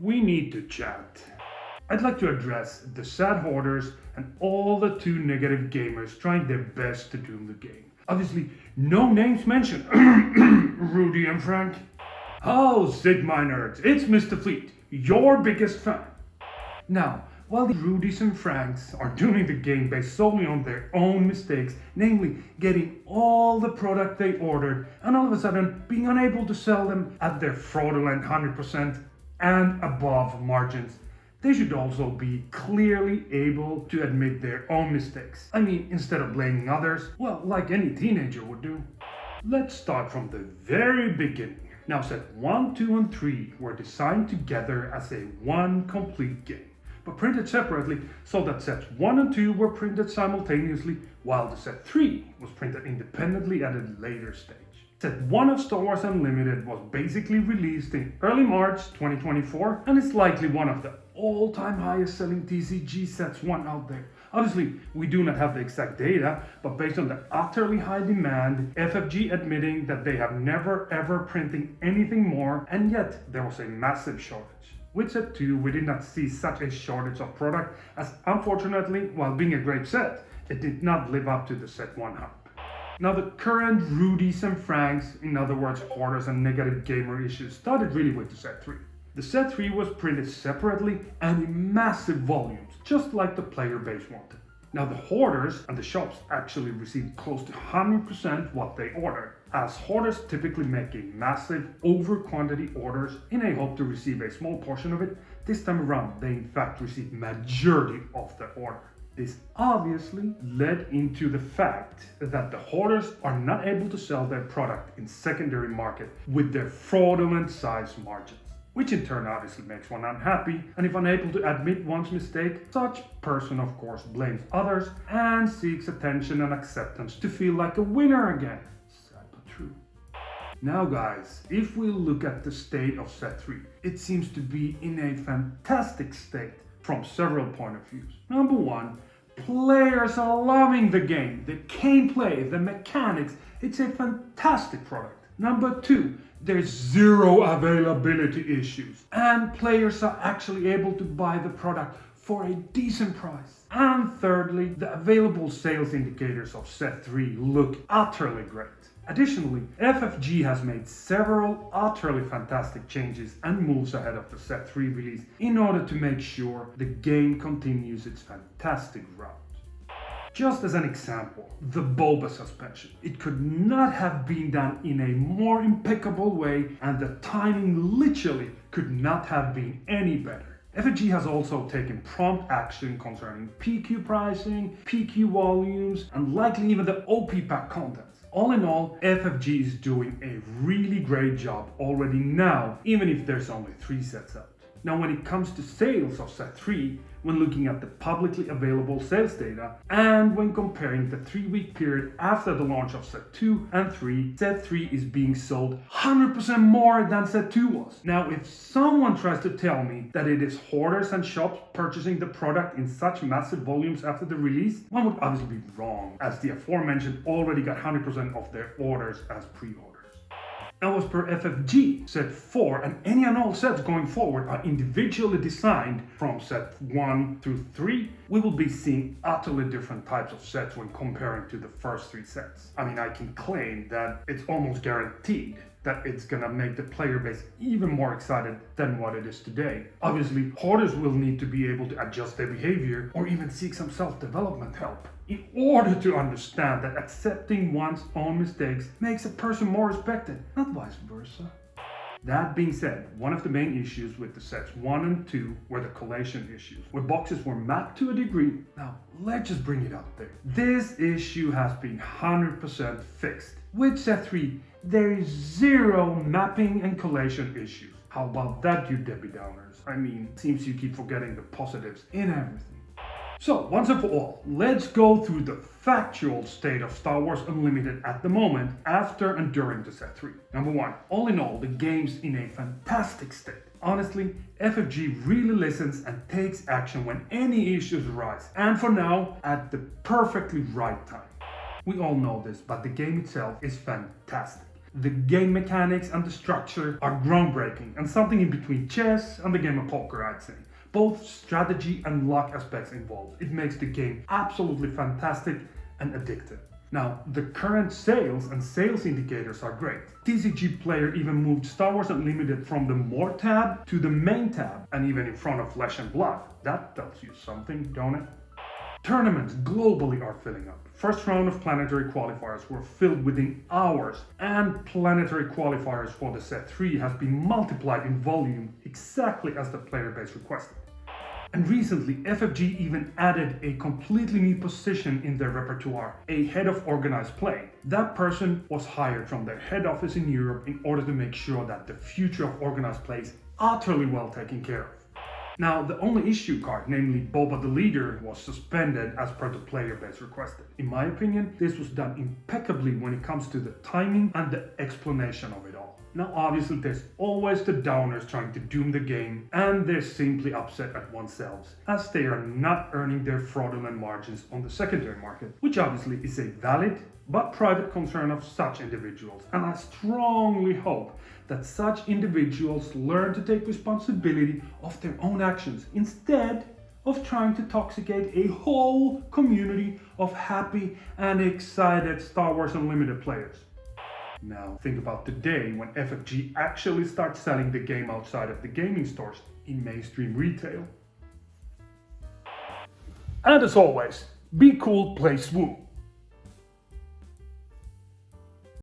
we need to chat. I'd like to address the sad hoarders and all the too negative gamers trying their best to doom the game. Obviously, no names mentioned. Rudy and Frank. Oh, Sigma nerds, it's Mr. Fleet, your biggest fan. Now, while the Rudys and Franks are doing the game based solely on their own mistakes, namely getting all the product they ordered and all of a sudden being unable to sell them at their fraudulent 100% and above margins, they should also be clearly able to admit their own mistakes. I mean, instead of blaming others, well, like any teenager would do. Let's start from the very beginning. Now, set 1, 2, and 3 were designed together as a one complete game, but printed separately so that sets 1 and 2 were printed simultaneously, while the set 3 was printed independently at a later stage. Set 1 of Star Wars Unlimited was basically released in early March 2024 and is likely one of the all-time highest selling TCG sets 1 out there. Obviously, we do not have the exact data, but based on the utterly high demand, FFG admitting that they have never ever printing anything more, and yet there was a massive shortage. With set 2, we did not see such a shortage of product, as unfortunately, while being a great set, it did not live up to the set 1 hype. Now, the current Rudys and Franks, in other words hoarders and negative gamer issues, started really with the set 3. The set 3 was printed separately and in massive volumes, just like the player base wanted. Now, the hoarders and the shops actually received close to 100% what they ordered, as hoarders typically make a massive over quantity orders in a hope to receive a small portion of it. This time around, they in fact received majority of the order. This obviously led into the fact that the hoarders are not able to sell their product in secondary market with their fraudulent size margins, which in turn obviously makes one unhappy, and if unable to admit one's mistake, such person of course blames others and seeks attention and acceptance to feel like a winner again. Sad but true. Now guys, if we look at the state of set 3, it seems to be in a fantastic state from several point of views. Number 1, players are loving the game, the gameplay, the mechanics. It's a fantastic product. Number 2, there's zero availability issues, and players are actually able to buy the product for a decent price. And thirdly, the available sales indicators of set 3 look utterly great. Additionally, FFG has made several utterly fantastic changes and moves ahead of the set 3 release in order to make sure the game continues its fantastic route. Just as an example, the Boba suspension. It could not have been done in a more impeccable way, and the timing literally could not have been any better. FFG has also taken prompt action concerning PQ pricing, PQ volumes, and likely even the OP pack contents. All in all, FFG is doing a really great job already now, even if there's only 3 sets out. Now, when it comes to sales of set 3, when looking at the publicly available sales data, and when comparing the 3-week period after the launch of set 2 and 3, set 3 is being sold 100% more than set 2 was. Now, if someone tries to tell me that it is hoarders and shops purchasing the product in such massive volumes after the release, one would obviously be wrong, as the aforementioned already got 100% of their orders as pre-orders. Now, as per FFG, set 4 and any and all sets going forward are individually designed from set 1 through 3. We will be seeing utterly different types of sets when comparing to the first 3 sets. I mean, I can claim that it's almost guaranteed that it's gonna make the player base even more excited than what it is today. Obviously, hoarders will need to be able to adjust their behavior or even seek some self-development help in order to understand that accepting one's own mistakes makes a person more respected, not vice versa. That being said, one of the main issues with the sets 1 and 2 were the collation issues, where boxes were mapped to a degree. Now, let's just bring it out there. This issue has been 100% fixed. With set 3, there is zero mapping and collation issues. How about that, you Debbie Downers? I mean, seems you keep forgetting the positives in everything. So, once and for all, let's go through the factual state of Star Wars Unlimited at the moment, after and during the set 3. Number 1, all in all, the game's in a fantastic state. Honestly, FFG really listens and takes action when any issues arise, and for now, at the perfectly right time. We all know this, but the game itself is fantastic. The game mechanics and the structure are groundbreaking and something in between chess and the game of poker, I'd say. Both strategy and luck aspects involved. It makes the game absolutely fantastic and addictive. Now, the current sales and sales indicators are great. TCG Player even moved Star Wars Unlimited from the More tab to the Main tab, and even in front of Flesh and Blood. That tells you something, don't it? Tournaments globally are filling up. First round of Planetary Qualifiers were filled within hours, and Planetary Qualifiers for the set 3 has been multiplied in volume exactly as the player base requested. And recently, FFG even added a completely new position in their repertoire, a head of organized play. That person was hired from their head office in Europe in order to make sure that the future of organized play is utterly well taken care of. Now, the only issue card, namely Boba the Leader, was suspended as per the player base requested. In my opinion, this was done impeccably when it comes to the timing and the explanation of it all. Now, obviously, there's always the downers trying to doom the game, and they're simply upset at themselves, as they are not earning their fraudulent margins on the secondary market, which obviously is a valid but private concern of such individuals, and I strongly hope that such individuals learn to take responsibility of their own actions instead of trying to toxicate a whole community of happy and excited Star Wars Unlimited players. Now, think about the day when FFG actually starts selling the game outside of the gaming stores in mainstream retail. And as always, be cool, play SWU.